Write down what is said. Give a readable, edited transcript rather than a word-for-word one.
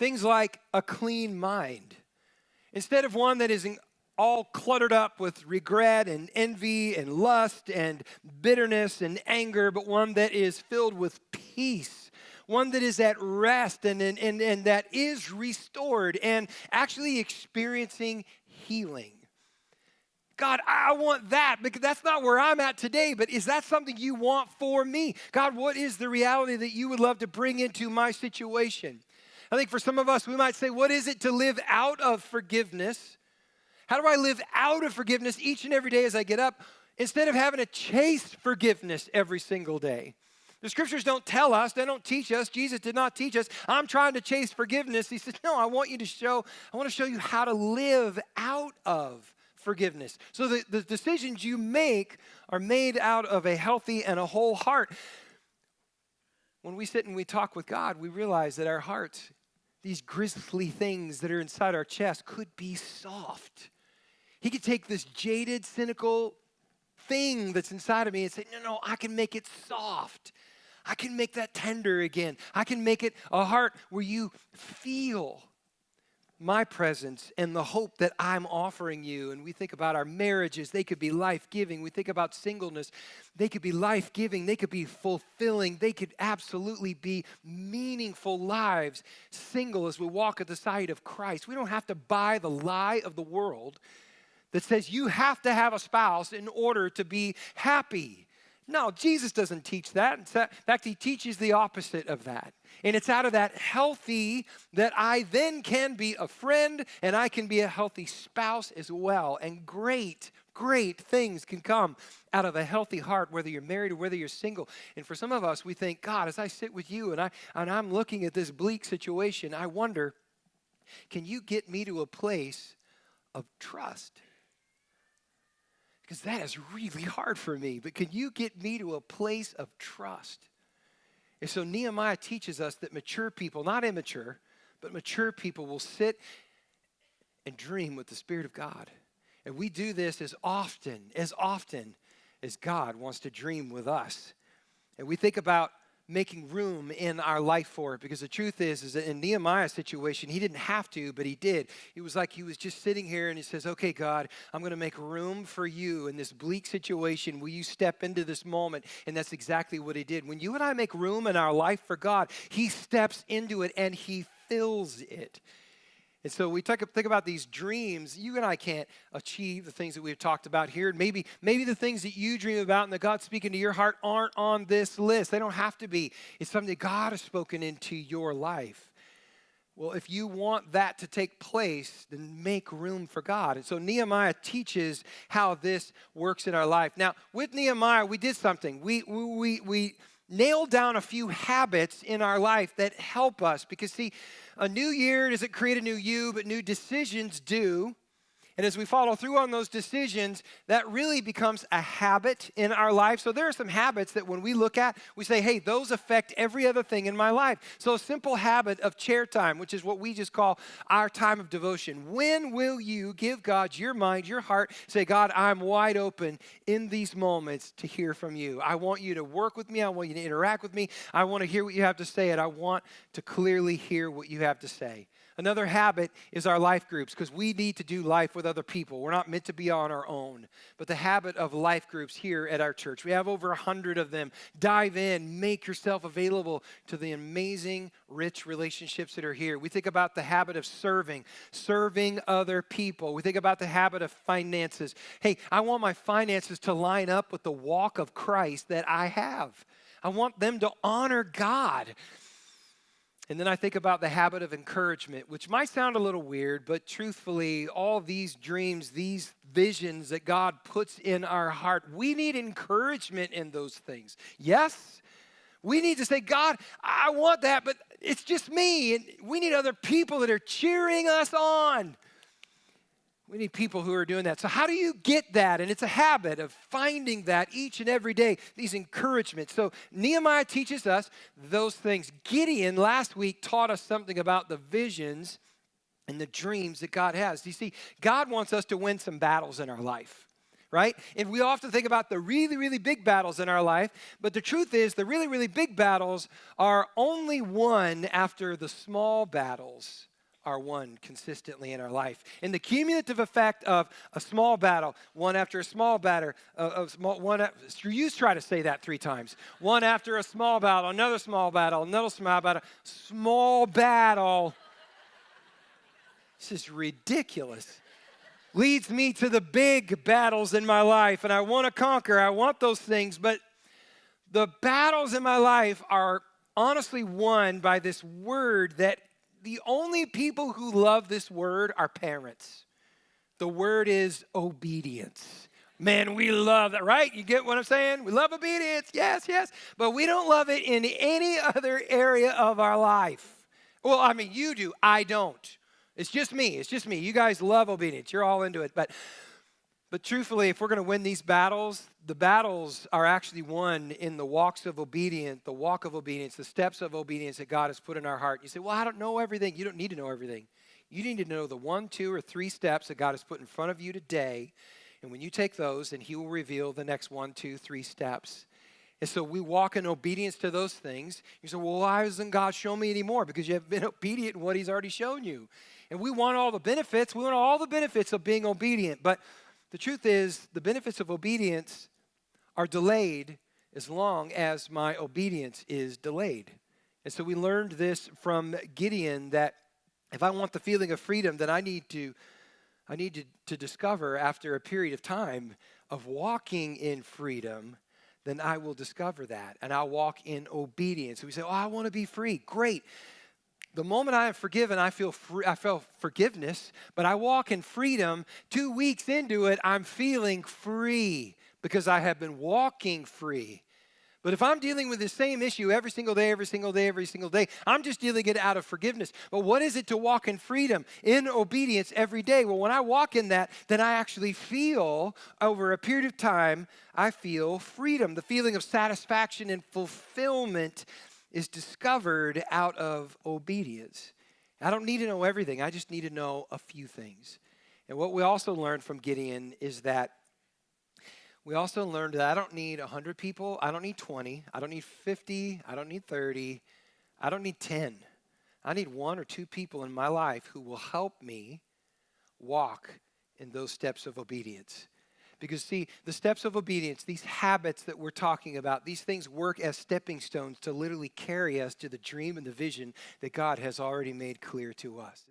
Things like a clean mind. Instead of one that is all cluttered up with regret and envy and lust and bitterness and anger, but one that is filled with peace, one that is at rest and that is restored and actually experiencing healing. God, I want that, because that's not where I'm at today, but is that something you want for me? God, what is the reality that you would love to bring into my situation? I think for some of us, we might say, what is it to live out of forgiveness? How do I live out of forgiveness each and every day as I get up, instead of having to chase forgiveness every single day? The scriptures don't tell us, they don't teach us. Jesus did not teach us, I'm trying to chase forgiveness. He said, no, I want to show you how to live out of forgiveness. So the decisions you make are made out of a healthy and a whole heart. When we sit and we talk with God, we realize that our hearts, these grisly things that are inside our chest, could be soft. He could take this jaded, cynical thing that's inside of me and say, no, I can make it soft. I can make that tender again. I can make it a heart where you feel my presence and the hope that I'm offering you. And we think about our marriages, they could be life-giving. We think about singleness, they could be life-giving, they could be fulfilling, they could absolutely be meaningful lives, single as we walk at the side of Christ. We don't have to buy the lie of the world that says you have to have a spouse in order to be happy. No, Jesus doesn't teach that. In fact, he teaches the opposite of that. And it's out of that healthy that I then can be a friend and I can be a healthy spouse as well. And great things can come out of a healthy heart, whether you're married or whether you're single. And for some of us, we think, God, as I sit with you and I'm looking at this bleak situation, I wonder, can you get me to a place of trust? Because that is really hard for me. But can you get me to a place of trust? And so Nehemiah teaches us that mature people, not immature, but mature people will sit and dream with the Spirit of God. And we do this as often as God wants to dream with us. And we think about making room in our life for it, because the truth is that in Nehemiah's situation, he didn't have to, but he did. It was like he was just sitting here and he says, okay, God, I'm going to make room for you in this bleak situation. Will you step into this moment? And that's exactly what he did. When you and I make room in our life for God, he steps into it and he fills it. And so we think about these dreams. You and I can't achieve the things that we've talked about here. Maybe the things that you dream about and that God's speaking to your heart aren't on this list. They don't have to be. It's something that God has spoken into your life. Well, if you want that to take place, then make room for God. And so Nehemiah teaches how this works in our life. Now, with Nehemiah, we did something. We nailed down a few habits in our life that help us. Because, see, a new year doesn't create a new you, but new decisions do. And as we follow through on those decisions, that really becomes a habit in our life. So there are some habits that when we look at, we say, hey, those affect every other thing in my life. So a simple habit of chair time, which is what we just call our time of devotion. When will you give God your mind, your heart, say, God, I'm wide open in these moments to hear from you. I want you to work with me. I want you to interact with me. I want to hear what you have to say, and I want to clearly hear what you have to say. Another habit is our life groups, because we need to do life with other people. We're not meant to be on our own. But the habit of life groups here at our church, we have over 100 of them. Dive in, make yourself available to the amazing, rich relationships that are here. We think about the habit of serving other people. We think about the habit of finances. Hey, I want my finances to line up with the walk of Christ that I have. I want them to honor God. And then I think about the habit of encouragement, which might sound a little weird, but truthfully, all these dreams, these visions that God puts in our heart, we need encouragement in those things. Yes? We need to say, God, I want that, but it's just me. And we need other people that are cheering us on. We need people who are doing that. So how do you get that? And it's a habit of finding that each and every day, these encouragements. So Nehemiah teaches us those things. Gideon last week taught us something about the visions and the dreams that God has. You see, God wants us to win some battles in our life. right? And we often think about the really, really big battles in our life, but the truth is the really, really big battles are only won after the small battles are won consistently in our life. And the cumulative effect of a small battle, one after a small battle, you try to say that 3 times. One after a small battle, another small battle, another small battle, small battle. This is ridiculous. Leads me to the big battles in my life, and I want to conquer. I want those things, but the battles in my life are honestly won by this word that the only people who love this word are parents. The word is obedience. Man, we love that, right? You get what I'm saying? We love obedience, yes, yes. But we don't love it in any other area of our life. Well, I mean, you do. I don't. It's just me. It's just me. You guys love obedience. You're all into it. But truthfully, if we're going to win these battles, the battles are actually won in the walks of obedience, the walk of obedience, the steps of obedience that God has put in our heart. You say, well, I don't know everything. You don't need to know everything. You need to know the 1, 2, or 3 steps that God has put in front of you today. And when you take those, then he will reveal the next 1, 2, 3 steps. And so we walk in obedience to those things. You say, well, why doesn't God show me anymore? Because you have been obedient in what he's already shown you. And we want all the benefits. We want all the benefits of being obedient. But the truth is, the benefits of obedience are delayed as long as my obedience is delayed. And so we learned this from Gideon, that if I want the feeling of freedom, then I need to discover, after a period of time of walking in freedom, then I will discover that, and I'll walk in obedience. So we say, oh, I want to be free. Great. The moment I am forgiven, I feel forgiveness, but I walk in freedom. 2 weeks into it, I'm feeling free because I have been walking free. But if I'm dealing with the same issue every single day, I'm just dealing it out of forgiveness. But what is it to walk in freedom, in obedience every day? Well, when I walk in that, then I actually feel, over a period of time, I feel freedom. The feeling of satisfaction and fulfillment is discovered out of obedience. I don't need to know everything. I just need to know a few things. And what we also learned from Gideon is that I don't need 100 people. I don't need 20. I don't need 50. I don't need 30. I don't need 10. I need 1 or 2 people in my life who will help me walk in those steps of obedience. Because, see, the steps of obedience, these habits that we're talking about, these things work as stepping stones to literally carry us to the dream and the vision that God has already made clear to us.